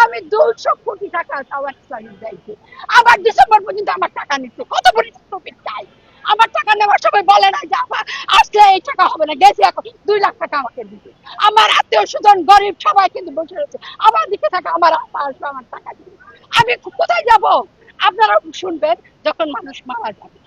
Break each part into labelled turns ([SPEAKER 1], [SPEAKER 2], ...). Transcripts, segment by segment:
[SPEAKER 1] আমি 200 কোটি টাকা টাওয়ার ইসলামিক ব্যাংকে আবার ডিসেম্বর পর্যন্ত আমার টাকা নিচ্ছে। কত বড় প্রফিট চাই? আমার টাকা নেওয়ার সময় বলে না যে আমার আসলে এই টাকা হবে না, গেছি এখন 2 লাখ টাকা আমাকে দিবে। আমার আত্মীয় স্বজন গরিব সবাই কিন্তু বসে রয়েছে, আমার দিকে থাকে আমার আব্বা আসবে আমার টাকা দিবে। আমি কোথায় যাব? আপনারা শুনবেন যখন মানুষ মারা যাবে।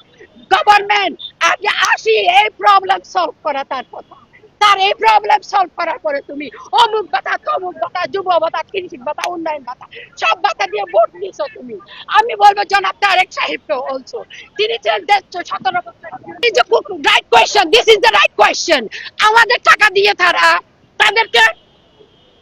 [SPEAKER 1] গভর্নমেন্ট আগে আসি এই প্রবলেম সলভ করা, তার কথা। তার এই প্রবলেম সলভ করার পরে তুমি অমুক ভাতা তমুক ভাতা যুব ভাতা কৃষি ভাতা উন্নয়ন ভাতা সব ভাতা দিয়ে ভোট দিয়েছো তুমি। আমি বলবো জনাব তারেক সাহেবকে অলসো, তিনি ছিলেন 17 বছর। Right question, this is the right question. আমাদের টাকা দিয়ে তাদেরকে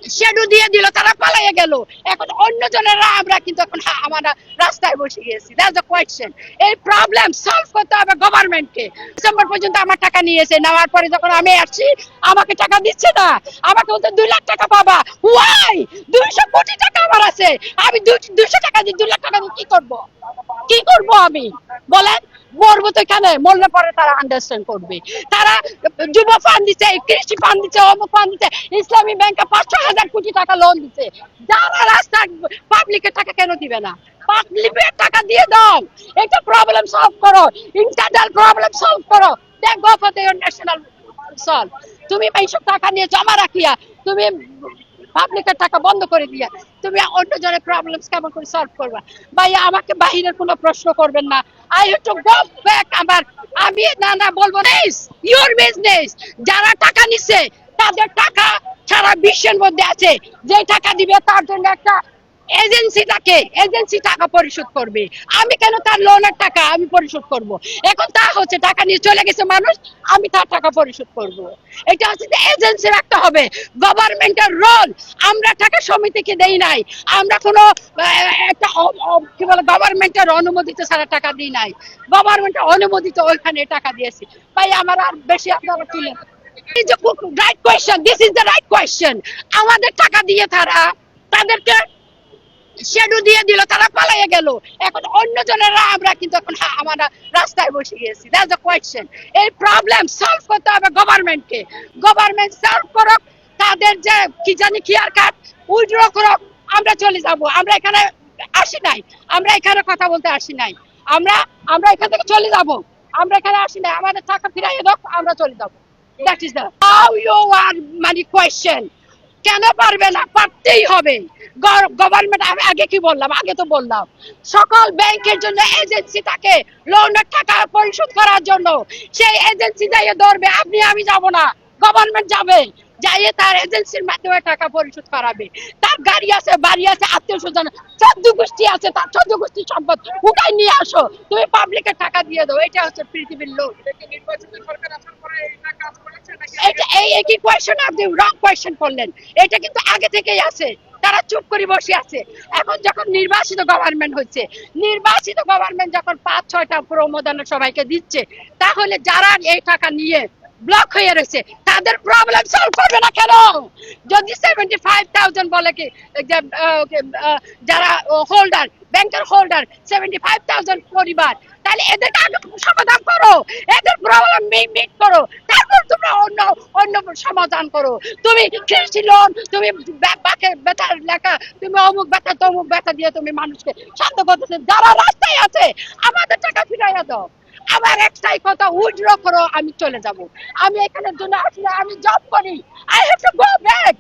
[SPEAKER 1] শেডু দিয়ে দিল, তারা পালাইয়ে গেল। এখন অন্য জনেরা আমরা কিন্তু এখন আমরা রাস্তায় বসে গেছি। That's the question. এই প্রবলেম সলভ করতে হবে গভর্নমেন্টকে। ডিসেম্বর পর্যন্ত আমার টাকা নিয়েছে, নেওয়ার পরে যখন আমি আসছি আমাকে টাকা দিচ্ছে না। আমাকে বলতে 2 লাখ টাকা পাবা। ওয়াই? 200 কোটি টাকা আমার আছে, আমি 200 টাকা দিয়ে 2 লাখ টাকা দিয়ে কি করব? কি করব আমি বলেন? মরবো তো এখানে, মরলে পরে তারা আন্ডারস্ট্যান্ড করবে। তারা যুব ফান্ড দিচ্ছে, কৃষি ফান্ড দিচ্ছে, অমুক ফান্ড দিচ্ছে, ইসলামী ব্যাংকে 500,000 কোটি টাকা লোন দিচ্ছে। যারা রাস্তার পাবলিকের টাকা কেন দিবে না? পাবলিকের টাকা দিয়ে দাও, একটা প্রবলেম সলভ করো, ইন্টারনাল প্রবলেম সলভ করো, then go for the national solve. তুমি এইসব টাকা নিয়ে জমা রাখিয়া তুমি পাবলিকের টাকা বন্ধ করে দিয়া তুমি অন্য জনের প্রবলেমস কেমন করে সলভ করবা? ভাই আমাকে বাহিরের কোনো প্রশ্ন করবেন না। I have to go back. আমি না বলবো না, ইওর বিজনেস। যারা টাকা নিচ্ছে তাদের টাকা সারা বিশ্বের মধ্যে আছে, যে টাকা দিবে তার জন্য একটা এজেন্সি টাকা পরিশোধ করবে। আমি কেন তার লোনের টাকা আমি পরিশোধ করব? এখন তা হচ্ছে টাকা নিয়ে চলে গেছে মানুষ, আমি তার টাকা পরিশোধ করব। এটা হচ্ছে এজেন্সি রাখতে হবে, গভর্নমেন্টের রোল। আমরা টাকা সমিতিকে দেই নাই, আমরা কোনো একটা কি বলে গভর্নমেন্টের অনুমোদিত ছাড়া টাকা দিই নাই। গভর্নমেন্টের অনুমোদিত ওইখানে টাকা দিয়েছি। ভাই আমার আর বেশি আপনারা তুলেন। Right question, this is the right question. আমাদের টাকা দিয়ে তাদেরকে শেডু দিয়ে দিল, তারা পালাইয়ে গেল। এখন অন্য জনেরা আমরা কিন্তু এখন আমরা রাস্তায় বসে গেছি। That's the question. এই প্রবলেম সলভ করতে হবে গভর্নমেন্টকে। গভর্নমেন্ট সলভ করুক, তাদের যে কি জানি কেয়ার কার্ড উইথড্র করুক, আমরা চলে যাব। আমরা এখানে আসি নাই, আমরা এখানে কথা বলতে আসি নাই। আমরা আমরা এখান থেকে চলে যাব, আমরা এখানে আসি নাই। আমাদের টাকা ফিরাইয়ে দাও, আমরা চলে যাব। That is the how you are মানে কোয়েশ্চেন। কেন পারবে না? পারতেই হবে। গভর্নমেন্ট, আমি আগে কি বললাম? আগে তো বললাম সকল ব্যাংকের জন্য এজেন্সি থাকে লোনের টাকা পরিশোধ করার জন্য। সেই এজেন্সি যাইয়ে ধরবে, আপনি আমি যাব না, গভর্নমেন্ট যাবে, যাইয়ে তার এজেন্সির মাধ্যমে টাকা পরিশোধ করাবে। তার গাড়ি আছে, বাড়ি আছে, আত্মীয় স্বজন 14 গোষ্ঠী আছে, তার 14 গোষ্ঠীর সম্পদ উঠাই নিয়ে আসো, তুমি পাবলিকের টাকা দিয়ে দাও। এটা হচ্ছে পৃথিবীর লোক। এটা এই একই কোয়েশ্চেন আপনি রং কোয়েশ্চেন করলেন। এটা কিন্তু আগে থেকেই আছে, তারা চুপ করে বসে আছে। এখন যখন নির্বাচিত গভর্নমেন্ট হচ্ছে, নির্বাচিত গভর্নমেন্ট যখন 5-6টা প্রমোদন সবাইকে দিচ্ছে, তাহলে যারা এই টাকা নিয়ে ব্লক হয়ে রয়েছে তাদের প্রবলেম সলভ করবে না কেন? যদি 75,000 বলে কি যে যারা হোল্ডার, ব্যাংকের হোল্ডার 75,000 পরিবার, তাহলে এদেরকে আগে সমাধান করো, এদের প্রবলেম মিট করো, তারপর তোমরা অন্য অন্য সমাধান করো। তুমি কৃষি লোন, তুমি বেতার লেখা, তুমি অমুক বেতা তমুক বেতা দিয়ে তুমি মানুষকে শান্ত করতেছে। যারা রাস্তায় আছে আমাদের টাকা ফিরাইয়া দাও। আমার একটাই কথা, উইথড্র করো, আমি চলে যাব। আমি এখানের জন্য আসলে আমি জব করি। I have to go back.